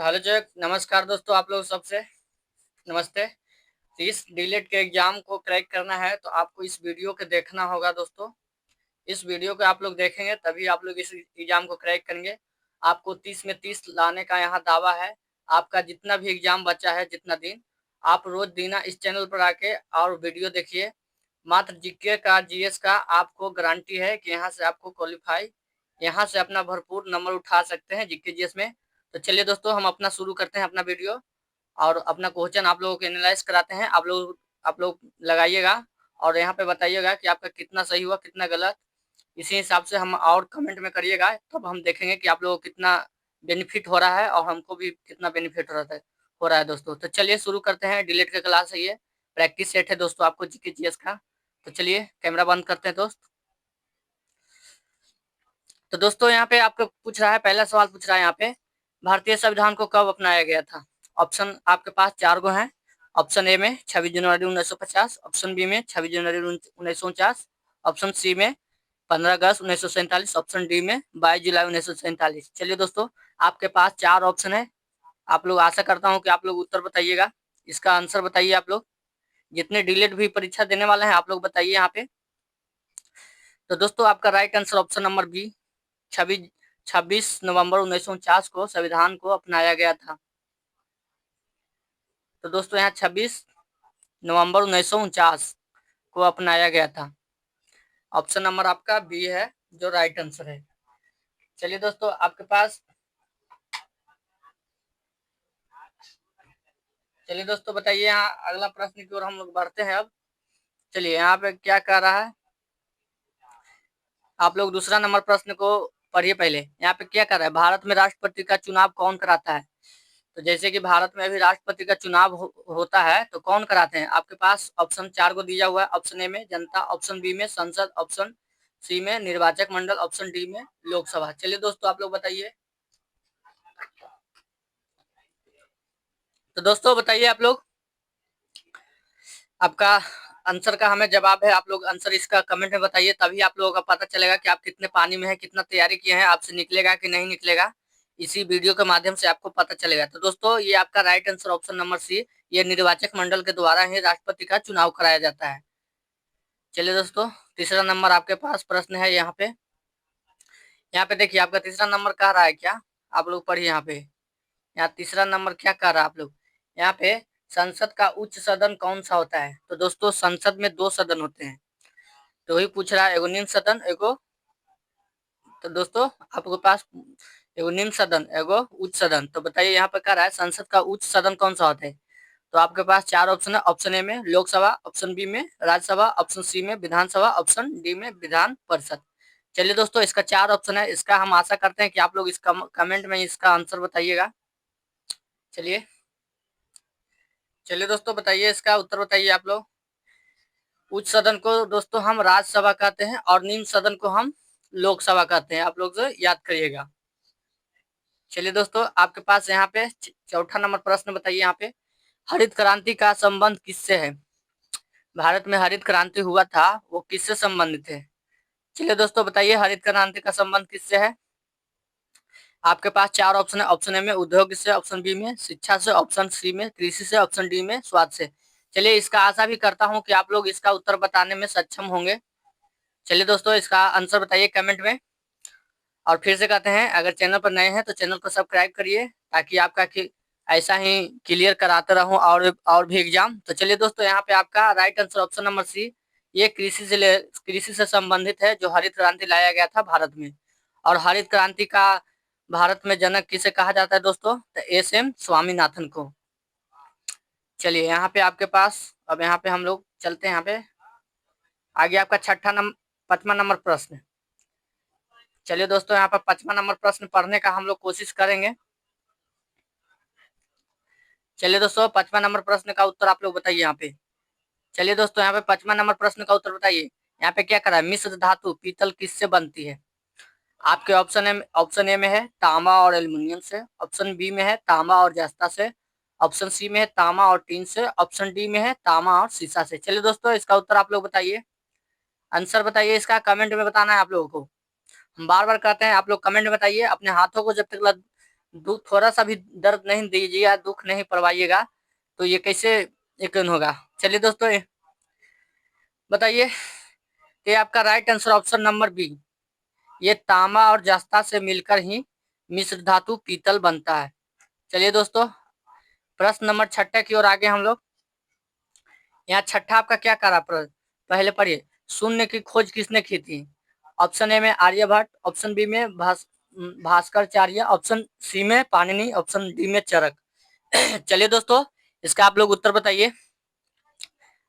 Hello जय नमस्कार दोस्तों, आप लोग सबसे नमस्ते। तो इस डीलेट के एग्जाम को क्रैक करना है तो आपको इस वीडियो को देखना होगा दोस्तों। इस वीडियो को आप लोग देखेंगे तभी आप लोग इस एग्जाम को क्रैक करेंगे। आपको 30 में 30 लाने का यहाँ दावा है। आपका जितना भी एग्जाम बचा है, जितना दिन, आप रोज दीना इस चैनल पर आके और वीडियो देखिए। मात्र जीके का, जीएस का आपको गारंटी है कि यहाँ से आपको क्वालिफाई, यहाँ से अपना भरपूर नंबर उठा सकते हैं जीके जीएस में। तो चलिए दोस्तों, हम अपना शुरू करते हैं अपना वीडियो और अपना क्वेश्चन आप लोगों को एनालाइज कराते हैं। आप लोग लगाइएगा और यहाँ पे बताइएगा कि आपका कितना सही हुआ, कितना गलत। इसी हिसाब से हम और कमेंट में करिएगा, तब हम देखेंगे कि आप लोगों को कितना बेनिफिट हो रहा है और हमको भी कितना बेनिफिट हो रहा है दोस्तों। तो चलिए शुरू करते हैं। डिलीट का क्लास है, ये प्रैक्टिस सेट है दोस्तों आपको जीके जीएस का। तो चलिए कैमरा बंद करते हैं दोस्त। तो दोस्तों यहाँ पे आपको पूछ रहा है, पहला सवाल पूछ रहा है यहाँ पे, भारतीय संविधान को कब अपनाया गया था। ऑप्शन आपके पास 4 गो हैं। ऑप्शन ए में 26 जनवरी 1950, ऑप्शन बी में 26 जनवरी 1949, ऑप्शन सी में 15 अगस्त 1947, ऑप्शन डी में 22 जुलाई 1947। चलिए दोस्तों, आपके पास 4 ऑप्शन है। आप लोग, आशा करता हूँ कि आप लोग उत्तर बताइएगा, इसका आंसर बताइए। आप लोग जितने डिलेट भी परीक्षा देने वाले हैं आप लोग बताइए यहाँ पे। तो दोस्तों आपका right answer option number B, 26 26 नवंबर 1949 को संविधान को अपनाया गया था। तो दोस्तों यहाँ 26 नवंबर 1949 को अपनाया गया था। ऑप्शन नंबर आपका बी है जो राइट आंसर है। चलिए दोस्तों आपके पास, चलिए दोस्तों बताइए, यहाँ अगला प्रश्न की ओर हम लोग बढ़ते हैं अब। चलिए यहाँ पे क्या कह रहा है, आप लोग दूसरा नंबर प्रश्न को पढ़िए पहले। यहाँ पे क्या कर रहा है, भारत में राष्ट्रपति का चुनाव कौन कराता है। तो जैसे कि भारत में अभी राष्ट्रपति का चुनाव होता है तो कौन कराते हैं। आपके पास ऑप्शन 4 को दिया हुआ है। ऑप्शन ए में जनता, ऑप्शन बी में संसद, ऑप्शन सी में निर्वाचक मंडल, ऑप्शन डी में लोकसभा। चलिए दोस्तों आप लोग बताइए। तो दोस्तों बताइए आप लोग, आपका आंसर का हमें जवाब है। आप लोग आंसर इसका कमेंट में बताइए, तभी आप लोगों का पता चलेगा कि आप कितने पानी में है, कितना तैयारी किए हैं, आपसे निकलेगा कि नहीं निकलेगा। इसी वीडियो के माध्यम से आपको पता चलेगा। तो दोस्तों ये आपका right answer option number C, ये निर्वाचक मंडल के द्वारा ही राष्ट्रपति का चुनाव कराया जाता है। चलिए दोस्तों, तीसरा नंबर आपके पास प्रश्न है यहाँ पे। यहाँ पे देखिए आपका तीसरा नंबर कह रहा है क्या, आप लोग पढ़िए यहाँ पे। यहाँ तीसरा नंबर क्या कह रहा है आप लोग, यहाँ पे संसद का उच्च सदन कौन सा होता है। तो दोस्तों संसद में 2 सदन होते हैं, तो वही पूछ रहा है, एगो निम्न सदन, एगो। तो दोस्तों आपके पास एगो निम्न सदन, एगो उच्च सदन। तो बताइए यहाँ पे कह रहा है संसद का उच्च सदन कौन सा होता है। तो आपके पास 4 ऑप्शन है। ऑप्शन ए में लोकसभा, ऑप्शन बी में राज्यसभा, ऑप्शन सी में विधानसभा, ऑप्शन डी में विधान परिषद। चलिए दोस्तों इसका 4 ऑप्शन है। इसका हम आशा करते हैं कि आप लोग इसका कमेंट में इसका आंसर बताइएगा। चलिए चलिए दोस्तों बताइए, इसका उत्तर बताइए आप लोग। उच्च सदन को दोस्तों हम राज्यसभा कहते हैं और निम्न सदन को हम लोकसभा कहते हैं। आप लोग जो याद करिएगा। चलिए दोस्तों आपके पास यहाँ पे चौथा नंबर प्रश्न बताइए। यहाँ पे हरित क्रांति का संबंध किससे है। भारत में हरित क्रांति हुआ था वो किससे संबंधित है। चलिए दोस्तों बताइए हरित क्रांति का संबंध किससे है। आपके पास 4 ऑप्शन है। ऑप्शन ए में उद्योग से, ऑप्शन बी में शिक्षा से, ऑप्शन सी में कृषि से, ऑप्शन डी में स्वास्थ्य से। चलिए इसका आशा भी करता हूँ कि आप लोग इसका उत्तर बताने में सक्षम होंगे। चलिए दोस्तों इसका आंसर बताइए कमेंट में। और फिर से कहते हैं, अगर चैनल पर नए हैं तो चैनल को सब्सक्राइब करिए, ताकि आपका ऐसा ही क्लियर कराते रहूं और भी एग्जाम। तो चलिए दोस्तों यहाँ पे आपका right answer option number C, ये कृषि से संबंधित है, जो हरित क्रांति लाया गया था भारत में। और हरित क्रांति का भारत में जनक किसे कहा जाता है दोस्तों, तो एस.एम. स्वामीनाथन को। चलिए यहाँ पे आपके पास, अब यहाँ पे हम लोग चलते हैं यहाँ पे आगे। आपका 5वां नंबर प्रश्न। चलिए दोस्तों यहाँ पर 5वां नंबर प्रश्न पढ़ने का हम लोग कोशिश करेंगे। चलिए दोस्तों 5वां नंबर प्रश्न का उत्तर आप लोग बताइए यहाँ पे। चलिए दोस्तों यहाँ पे 5वां नंबर प्रश्न का उत्तर बताइए। यहाँ पे क्या करा है, मिश्र धातु पीतल किससे बनती है। आपके ऑप्शन ए में है तांबा और एल्युमिनियम से, ऑप्शन बी में है तांबा और जस्ता से, ऑप्शन सी में है तांबा और टीन से, ऑप्शन डी में है तांबा और शीशा से। चलिए दोस्तों इसका उत्तर आप लोग बताइए, आंसर बताइए इसका, कमेंट में बताना है आप लोगों को। हम बार बार कहते हैं आप लोग कमेंट में बताइए। अपने हाथों को जब तक दुख थोड़ा सा भी दर्द नहीं दीजिएगा, दुख नहीं परवाइएगा, तो ये कैसे यकीन होगा। चलिए दोस्तों बताइए, ये आपका right answer option number B, ये तांबा और जस्ता से मिलकर ही मिश्र धातु पीतल बनता है। चलिए दोस्तों प्रश्न नंबर छठे की ओर आगे हम लोग। यहाँ छठा आपका क्या करा प्रश्न, पहले पढ़िए, शून्य की खोज किसने की थी? ऑप्शन ए में आर्यभट्ट, ऑप्शन बी में भास्कराचार्य, ऑप्शन सी में पाणिनि, ऑप्शन डी में चरक। चलिए दोस्तों इसका आप लोग उत्तर बताइए,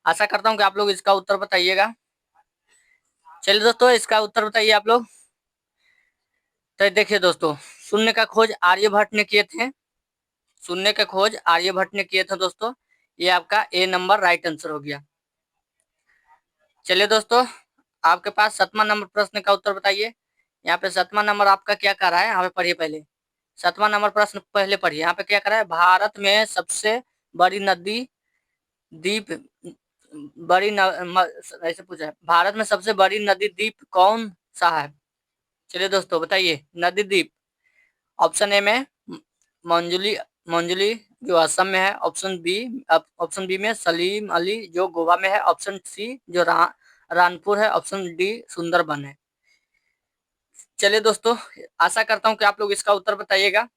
आशा करता हूँ कि आप लोग इसका उत्तर बताइएगा। चलिए दोस्तों इसका उत्तर बताइए आप लोग। तो देखिए दोस्तों, शून्य का खोज आर्यभट्ट ने किए थे, शून्य का खोज आर्यभट्ट ने किए थे दोस्तों। ये आपका ए नंबर राइट आंसर हो गया। चलिए दोस्तों आपके पास 7वां नंबर प्रश्न का उत्तर बताइए। यहाँ पे 7वां नंबर आपका क्या कर रहा है, यहाँ पे पढ़िए पहले 7वां नंबर प्रश्न पहले पढ़िए। यहाँ पे क्या कर रहा है, भारत में सबसे बड़ी नदी द्वीप बड़ी ऐसे पूछा है, भारत में सबसे बड़ी नदी द्वीप कौन सा है? चलिए दोस्तों बताइए, नदी द्वीप। ऑप्शन ए में मंजुली, मंजुली जो असम में है, ऑप्शन बी में सलीम अली जो गोवा में है, ऑप्शन सी जो रानपुर है, ऑप्शन डी सुंदरबन है। चलिए दोस्तों आशा करता हूं कि आप लोग इसका उत्तर बताइएगा।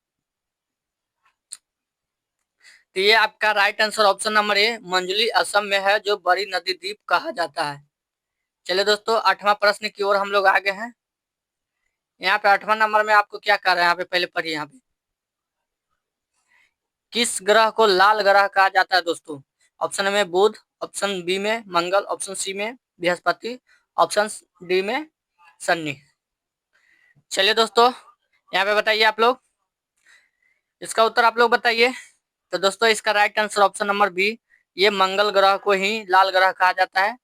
तो ये आपका right answer option number A Manjuli Assam में है, जो बड़ी नदी द्वीप कहा जाता है। चलिए दोस्तों 8वां प्रश्न की ओर हम लोग आगे हैं। यहाँ पे 8वां नंबर में आपको क्या कर रहा है, यहाँ पे पहले पढ़िए। यहाँ पे किस ग्रह को लाल ग्रह कहा जाता है दोस्तों? ऑप्शन में बुध, ऑप्शन बी में मंगल, ऑप्शन सी में बृहस्पति, ऑप्शन डी में शनि। चलिए दोस्तों यहाँ पे बताइए आप लोग, इसका उत्तर आप लोग बताइए। तो दोस्तों इसका right answer option number B, ये मंगल ग्रह को ही लाल ग्रह कहा जाता है,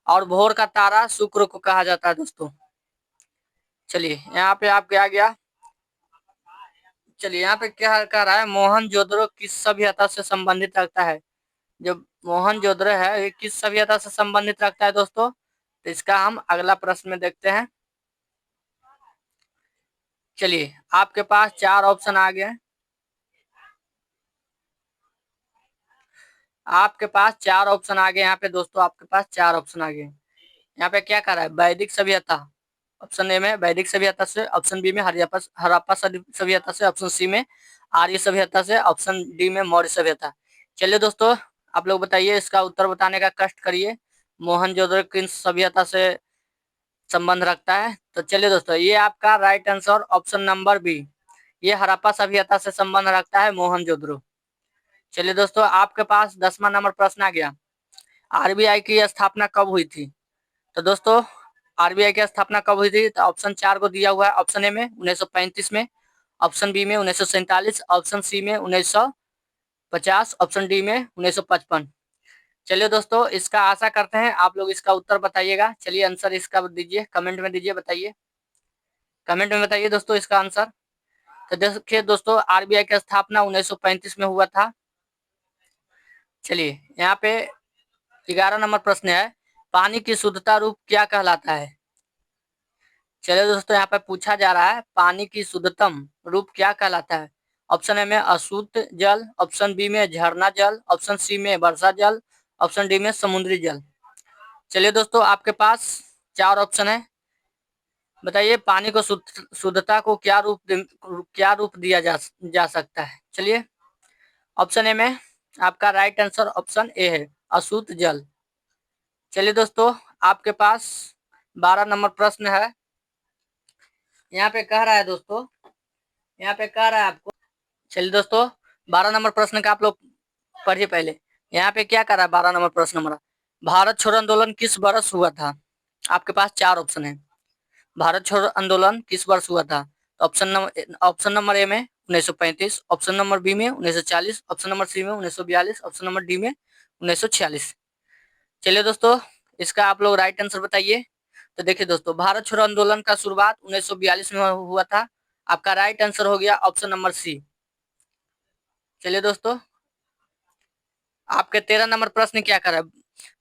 और भोर का तारा शुक्र को कहा जाता है दोस्तों। चलिए यहाँ पे आप क्या गया, चलिए यहाँ पे क्या कह रहा है, मोहनजोदड़ो किस सभ्यता से संबंधित रखता है? जो मोहनजोदड़ो है ये किस सभ्यता से संबंधित रखता है दोस्तों? तो इसका हम अगला प्रश्न में देखते हैं। चलिए आपके पास 4 ऑप्शन आ गए, आपके पास 4 ऑप्शन आ गए यहाँ पे दोस्तों, आपके पास 4 ऑप्शन आ गए। यहाँ पे क्या कर रहा है, वैदिक सभ्यता, ऑप्शन ए में वैदिक सभ्यता से, ऑप्शन बी में हड़प्पा सभ्यता से, ऑप्शन सी में आर्य सभ्यता से, ऑप्शन डी में मौर्य सभ्यता। चलिए दोस्तों आप लोग बताइए, इसका उत्तर बताने का कष्ट करिए, मोहनजोदड़ो किन सभ्यता से संबंध रखता है? तो चलिए दोस्तों ये आपका right answer option number B, ये हड़प्पा सभ्यता से संबंध रखता है मोहनजोदड़ो। चलिए दोस्तों आपके पास 10वां नंबर प्रश्न आ गया, आरबीआई की स्थापना कब हुई थी? तो दोस्तों आरबीआई की स्थापना कब हुई थी? तो ऑप्शन 4 को दिया हुआ है, ऑप्शन ए में 1935 में, ऑप्शन बी में 1947, ऑप्शन सी में 1950, ऑप्शन डी में 1955। चलिए दोस्तों इसका आशा करते हैं आप लोग इसका उत्तर बताइएगा। चलिए आंसर इसका दीजिए, कमेंट में दीजिए, बताइए कमेंट में बताइए दोस्तों इसका आंसर। तो देखिए दोस्तों आरबीआई की स्थापना 1935 में हुआ था। चलिए यहाँ पे 11 नंबर प्रश्न है, पानी की शुद्धता रूप क्या कहलाता है? चलिए दोस्तों यहाँ पे पूछा जा रहा है, पानी की शुद्धतम रूप क्या कहलाता है? ऑप्शन ए में अशुद्ध जल, ऑप्शन बी में झरना जल, ऑप्शन सी में वर्षा जल, ऑप्शन डी में समुद्री जल। चलिए दोस्तों आपके पास 4 ऑप्शन है, बताइए पानी को शुद्धता को क्या रूप दिया जा सकता है? चलिए ऑप्शन ए में आपका राइट आंसर ऑप्शन ए है, अशुद्ध जल। चलिए दोस्तों आपके पास 12 नंबर प्रश्न है, यहाँ पे कह रहा है दोस्तों, यहाँ पे कह रहा है आपको, चलिए दोस्तों 12 नंबर प्रश्न का आप लोग पढ़िए पहले। यहाँ पे क्या कर रहा है 12 नंबर प्रश्न हमारा, भारत छोड़ो आंदोलन किस वर्ष हुआ था? आपके पास 4 ऑप्शन है, भारत छोड़ो आंदोलन किस वर्ष हुआ था? ऑप्शन नंबर ए में 1935, ऑप्शन नंबर बी में 1940, ऑप्शन नंबर सी में 1942, ऑप्शन नंबर डी में 1946। चलिए दोस्तों इसका आप लोग राइट आंसर बताइए। तो देखिए दोस्तों भारत छोड़ो आंदोलन का शुरुआत 1942 में हुआ था, आपका राइट आंसर हो गया ऑप्शन नंबर सी। चलिए दोस्तों आपके 13 नंबर प्रश्न क्या कर रहा है,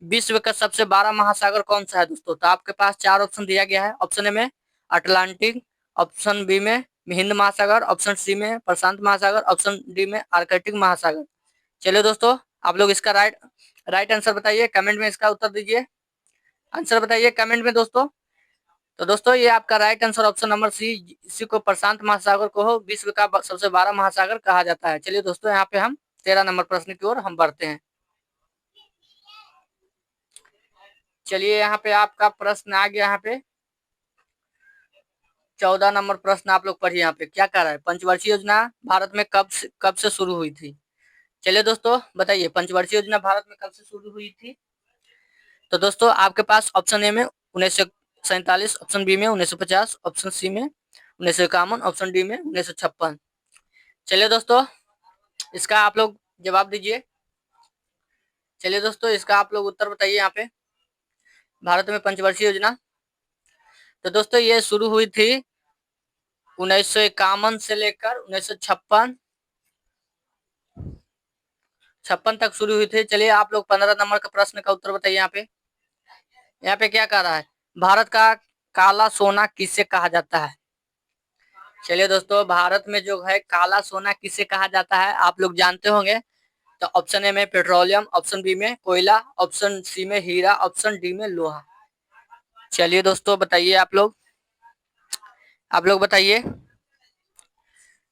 विश्व का सबसे बड़ा महासागर कौन सा है दोस्तों? तो आपके पास 4 ऑप्शन दिया गया है, ऑप्शन ए में अटलांटिक, ऑप्शन बी में हिंद महासागर, ऑप्शन सी में प्रशांत महासागर, ऑप्शन डी में आर्कटिक महासागर। चलिए दोस्तों, आप लोग इसका राइट आंसर बताइए, कमेंट में इसका उत्तर दीजिए, आंसर बताइए कमेंट में दोस्तों। तो दोस्तों ये आपका right answer option number C, इसी को प्रशांत महासागर को विश्व का सबसे बड़ा महासागर कहा जाता है। चलिए दोस्तों, यहाँ पे हम 13 नंबर प्रश्न की ओर हम बढ़ते हैं। चलिए यहाँ पे आपका प्रश्न आ गया। यहाँ पे 14 नंबर प्रश्न आप लोग पढ़िए। यहाँ पे क्या कह रहा है, पंचवर्षीय योजना भारत में कब से शुरू हुई थी। चलिए दोस्तों बताइए, पंचवर्षीय योजना भारत में कब से शुरू हुई थी। तो दोस्तों आपके पास ऑप्शन ए में 1947, ऑप्शन बी में 1950, ऑप्शन सी में 1951, ऑप्शन डी में 1956। चलिए दोस्तों इसका आप लोग जवाब दीजिए। चलिए दोस्तों इसका आप लोग उत्तर बताइए। यहाँ पे भारत में पंचवर्षीय योजना, तो दोस्तों ये शुरू हुई थी 1951 से लेकर 1956 तक शुरू हुई थी। चलिए आप लोग 15 नंबर का प्रश्न का उत्तर बताइए। यहाँ पे क्या कह रहा है, भारत का काला सोना किसे कहा जाता है। चलिए दोस्तों, भारत में जो है काला सोना किसे कहा जाता है आप लोग जानते होंगे। तो ऑप्शन ए में पेट्रोलियम, ऑप्शन बी में कोयला, ऑप्शन सी में हीरा, ऑप्शन डी में लोहा। चलिए दोस्तों बताइए, आप लोग बताइए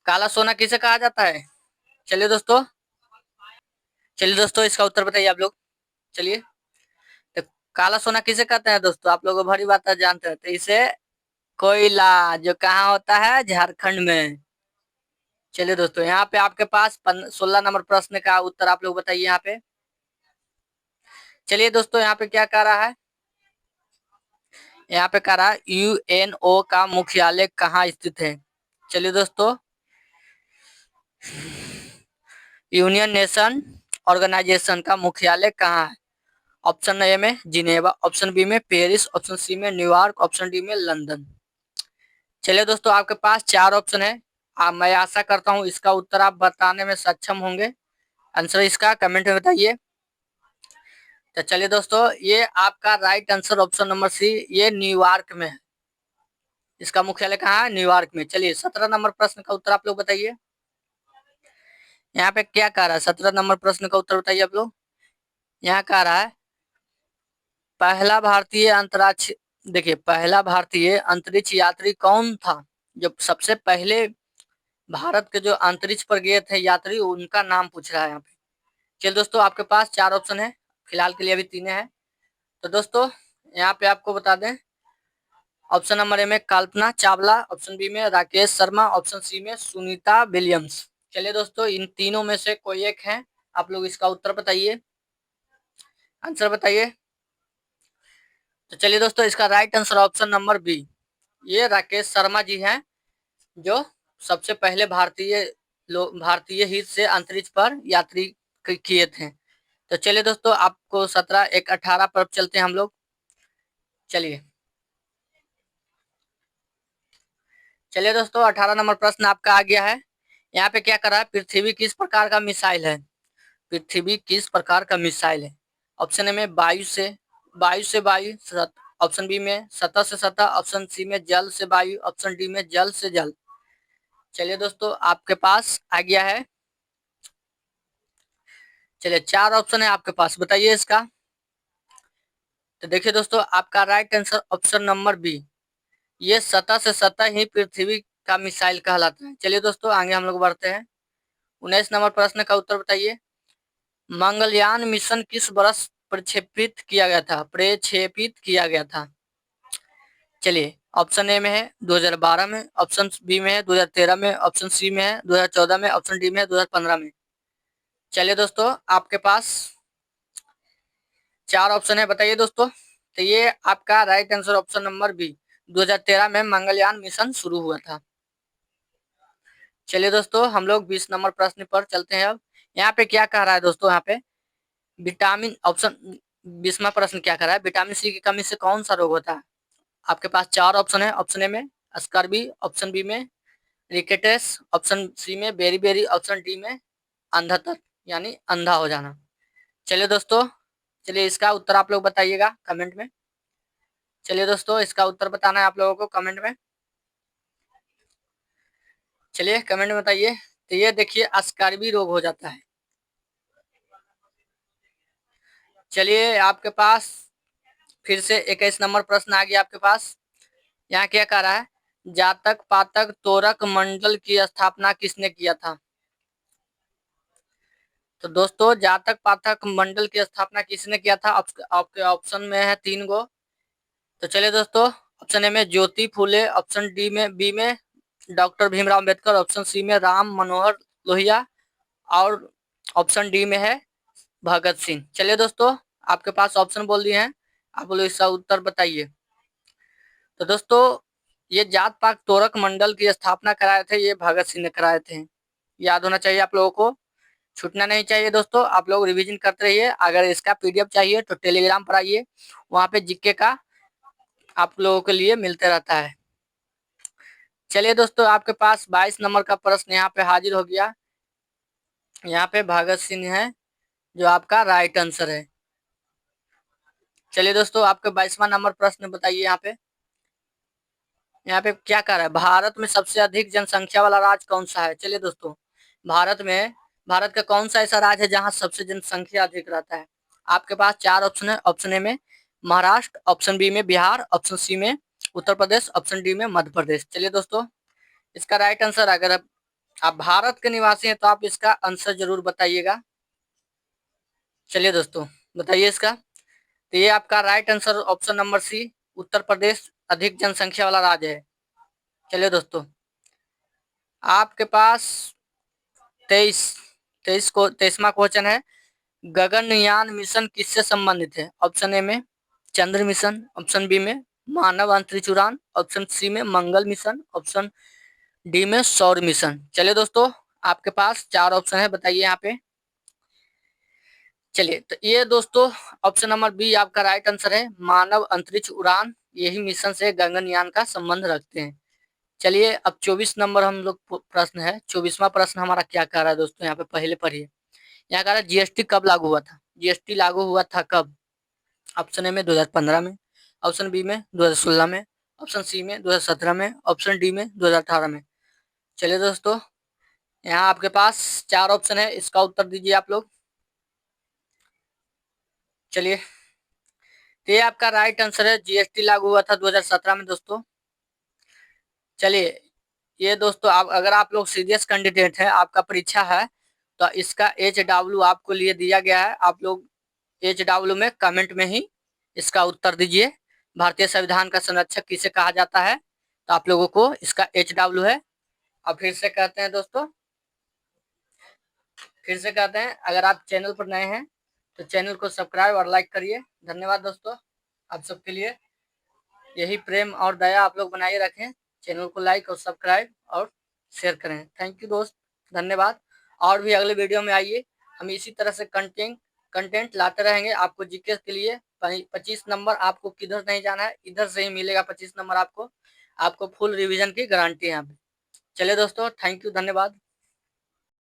काला सोना किसे कहा जाता है। चलिए दोस्तों इसका उत्तर बताइए आप लोग। चलिए, तो काला सोना किसे कहते हैं दोस्तों, आप लोग भली बात जानते हैं। तो इसे कोयला, जो कहाँ होता है, झारखंड में। चलिए दोस्तों, यहाँ पे आपके पास 16 नंबर प्रश्न का उत्तर आप लोग बताइए। यहाँ पे चलिए दोस्तों, यहाँ पे क्या कह रहा है, यहाँ पे कह रहा है यूएनओ का मुख्यालय कहाँ स्थित है। चलिए दोस्तों, यूनियन नेशन ऑर्गेनाइजेशन का मुख्यालय कहाँ है। ऑप्शन ए में जिनेवा, ऑप्शन बी में पेरिस, ऑप्शन सी में न्यूयॉर्क, ऑप्शन डी में लंदन। चलिए दोस्तों आपके पास 4 ऑप्शन है। मैं आशा करता हूँ इसका उत्तर आप बताने में सक्षम होंगे। आंसर इसका कमेंट में बताइए। तो चलिए दोस्तों, ये आपका right answer option number C, ये न्यूयॉर्क में है। इसका मुख्यालय कहाँ है, न्यूयॉर्क में। चलिए 17 नंबर प्रश्न का उत्तर आप लोग बताइए। यहाँ पे क्या कह रहा है, 17 नंबर प्रश्न का उत्तर बताइए आप लोग। यहाँ कह रहा है पहला भारतीय अंतरिक्ष, देखिए पहला भारतीय अंतरिक्ष यात्री कौन था। जो सबसे पहले भारत के जो अंतरिक्ष पर गए थे यात्री, उनका नाम पूछ रहा है यहाँ पे। चलिए दोस्तों, आपके पास 4 ऑप्शन है, फिलहाल के लिए अभी 3 है। तो दोस्तों यहाँ पे आपको बता दें, ऑप्शन नंबर ए में कल्पना चावला, ऑप्शन बी में राकेश शर्मा, ऑप्शन सी में सुनीता विलियम्स। चलिए दोस्तों, इन तीनों में से कोई एक है, आप लोग इसका उत्तर बताइए, आंसर बताइए। तो चलिए दोस्तों, इसका right answer option number B, ये राकेश शर्मा जी हैं, जो सबसे पहले भारतीय हित से अंतरिक्ष पर यात्री किए थे। तो चलिए दोस्तों, आपको 17, 1, 18 पर चलते हैं हम लोग। चलिए दोस्तों, 18 नंबर प्रश्न आपका आ गया है। यहाँ पे क्या कर रहा है, पृथ्वी किस प्रकार का मिसाइल है। पृथ्वी किस प्रकार का मिसाइल है। ऑप्शन ए में वायु से वायु, ऑप्शन बी में सतह से सतह, ऑप्शन सी में जल से वायु, ऑप्शन डी में जल से जल। चलिए दोस्तों, आपके पास आ गया है। चलिए 4 ऑप्शन है आपके पास, बताइए इसका। तो देखिए दोस्तों, आपका right answer option number B, ये सतह से सतह ही पृथ्वी का मिसाइल कहलाता है। चलिए दोस्तों, आगे हम लोग बढ़ते हैं। 19 नंबर प्रश्न का उत्तर बताइए। मंगलयान मिशन किस वर्ष प्रक्षेपित किया गया था। चलिए, ऑप्शन ए में है 2012 में, ऑप्शन बी में है 2013 में, ऑप्शन सी में है 2014 में, ऑप्शन डी में है 2015 में। चलिए दोस्तों, आपके पास 4 ऑप्शन है, बताइए दोस्तों। तो ये आपका right answer option number B, 2013 में मंगलयान मिशन शुरू हुआ था। चलिए दोस्तों, हम लोग 20 नंबर प्रश्न पर चलते हैं। अब यहाँ पे क्या कह रहा है दोस्तों, यहाँ पे विटामिन ऑप्शन 20वां प्रश्न क्या कह रहा है, विटामिन सी की कमी से कौन सा रोग होता है। आपके पास 4 ऑप्शन है। ऑप्शन ए में स्कर्वी, ऑप्शन बी में रिकेटस, ऑप्शन सी में बेरी, ऑप्शन डी में अंधत्व यानी अंधा हो जाना। चलिए दोस्तों, चलिए इसका उत्तर आप लोग बताइएगा कमेंट में। चलिए दोस्तों, इसका उत्तर बताना है आप लोगों को कमेंट में। चलिए कमेंट में बताइए। तो ये देखिए अस्कार्बी रोग हो जाता है। चलिए आपके पास फिर से 21 नंबर प्रश्न आ गया आपके पास। यहाँ क्या कह रहा है, जातक पातक तोरक मंडल की स्थापना किसने किया था? तो दोस्तों जातक पाठक मंडल की स्थापना किसने किया था? आपके ऑप्शन में है 3 गो। तो चलिए दोस्तों, ऑप्शन ए में ज्योति फूले, ऑप्शन डी में बी में doctor Bhimrao Ambedkar, option C में राम मनोहर लोहिया और ऑप्शन डी में है भगत सिंह। चलिए दोस्तों, आपके पास ऑप्शन बोल दिए हैं, आप लोग इसका उत्तर बताइए। तो दोस्तों ये जात पात तोरक मंडल की स्थापना कराए थे, ये भगत सिंह ने कराए थे। याद होना चाहिए आप लोगों को, छूटना नहीं चाहिए दोस्तों। आप लोग रिवीजन करते रहिए। अगर इसका पीडीएफ चाहिए तो टेलीग्राम पर आइए, वहां पे जीके का आप लोगों के लिए मिलते रहता है। चलिए दोस्तों, आपके पास 22 नंबर का प्रश्न यहाँ पे हाजिर हो गया। यहाँ पे भगत सिंह है जो आपका राइट आंसर है। चलिए दोस्तों, आपके 22वां नंबर प्रश्न बताइए। यहाँ पे क्या कर रहा है, भारत में सबसे अधिक जनसंख्या वाला राज्य कौन सा है? चलिए दोस्तों, भारत का कौन सा ऐसा राज्य है जहाँ सबसे जनसंख्या अधिक रहता है? आपके पास 4 ऑप्शन है। ऑप्शन ए में महाराष्ट्र, ऑप्शन बी में बिहार, ऑप्शन सी में उत्तर प्रदेश, ऑप्शन डी में मध्य प्रदेश। चलिए दोस्तों, इसका राइट आंसर, अगर आप भारत के निवासी हैं तो आप इसका आंसर जरूर बताइएगा। चलिए दोस्तों, बताइए इसका। तो ये आपका right answer option number C, Uttar Pradesh अधिक जनसंख्या वाला राज्य है। चलिए दोस्तों, आपके पास 23वां क्वेश्चन है, गगनयान मिशन किससे संबंधित है? ऑप्शन ए में चंद्र मिशन, ऑप्शन बी में मानव अंतरिक्ष उड़ान, ऑप्शन सी में मंगल मिशन, ऑप्शन डी में सौर मिशन। चलिए दोस्तों, आपके पास 4 ऑप्शन है, बताइए यहाँ पे। चलिए, तो ये दोस्तों ऑप्शन नंबर बी आपका राइट आंसर है, मानव अंतरिक्ष उड़ान। यही मिशन से गगनयान का संबंध रखते हैं। चलिए, अब 24 नंबर हम लोग प्रश्न है। 24वां प्रश्न हमारा क्या कह रहा है दोस्तों, यहाँ पे पहले पढ़िए। यहाँ कह रहा है जीएसटी कब लागू हुआ था? जीएसटी लागू हुआ था कब? ऑप्शन ए में 2015 में, ऑप्शन बी में 2016 में, ऑप्शन सी में 2017 में, ऑप्शन डी में 2018 में। चलिए दोस्तों, यहाँ आपके पास 4 ऑप्शन है, इसका उत्तर दीजिए आप लोग। चलिए, तो ये आपका राइट आंसर है, जीएसटी लागू हुआ था 2017 में दोस्तों। चलिए, ये दोस्तों अगर आप लोग सीरियस कैंडिडेट है, आपका परीक्षा है, तो इसका HW आपको लिए दिया गया है। आप लोग HW में कमेंट में ही इसका उत्तर दीजिए। भारतीय संविधान का संरक्षक किसे कहा जाता है? तो आप लोगों को इसका HW है। अब फिर से कहते हैं दोस्तों, अगर आप चैनल पर नए हैं तो चैनल को सब्सक्राइब और लाइक करिए। धन्यवाद दोस्तों, आप सबके लिए यही प्रेम और दया आप लोग बनाए रखें। चैनल को लाइक और सब्सक्राइब और शेयर करें। थैंक यू दोस्त, धन्यवाद। और भी अगले वीडियो में आइए, हम इसी तरह से कंटेंट लाते रहेंगे आपको जीके के लिए। 25 नंबर आपको किधर नहीं जाना है, इधर से ही मिलेगा 25 नंबर आपको फुल रिवीजन की गारंटी है यहाँ पे। चलिए दोस्तों, थैंक यू, धन्यवाद।